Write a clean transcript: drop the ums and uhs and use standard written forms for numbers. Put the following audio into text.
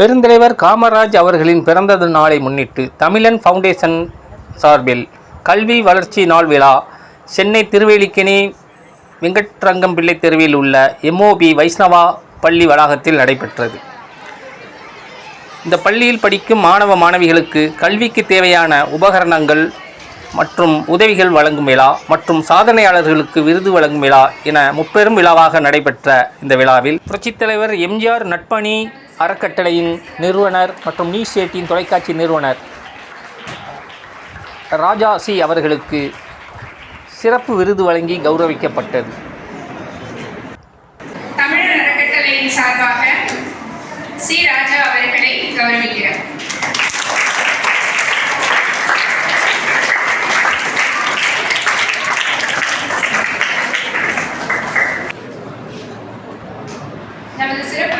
பெருந்தலைவர் காமராஜ் அவர்களின் பிறந்த நாளை முன்னிட்டு தமிழன் ஃபவுண்டேஷன் சார்பில் கல்வி வளர்ச்சி நாள் விழா சென்னை திருவேலிக்கேணி வெங்கட்ரங்கம்பிள்ளை தெருவில் உள்ள MOB வைஷ்ணவா பள்ளி வளாகத்தில் நடைபெற்றது. இந்த பள்ளியில் படிக்கும் மாணவ மாணவிகளுக்கு கல்விக்கு தேவையான உபகரணங்கள் மற்றும் உதவிகள் வழங்கும் விழா மற்றும் சாதனையாளர்களுக்கு விருது வழங்கும் விழா என முப்பெரும் விழாவாக நடைபெற்ற இந்த விழாவில் புரட்சித் தலைவர் MGR நட்பணி அறக்கட்டளையின் நிறுவனர் மற்றும் நியூஸ் 18 தொலைக்காட்சி நிறுவனர் ராஜா சி அவர்களுக்கு சிறப்பு விருது வழங்கி கௌரவிக்கப்பட்டது. தமிழர் அறக்கட்டளையின் சார்பாக சி ராஜா அவர்களை கௌரவிக்கிறார். நமது சிறப்பு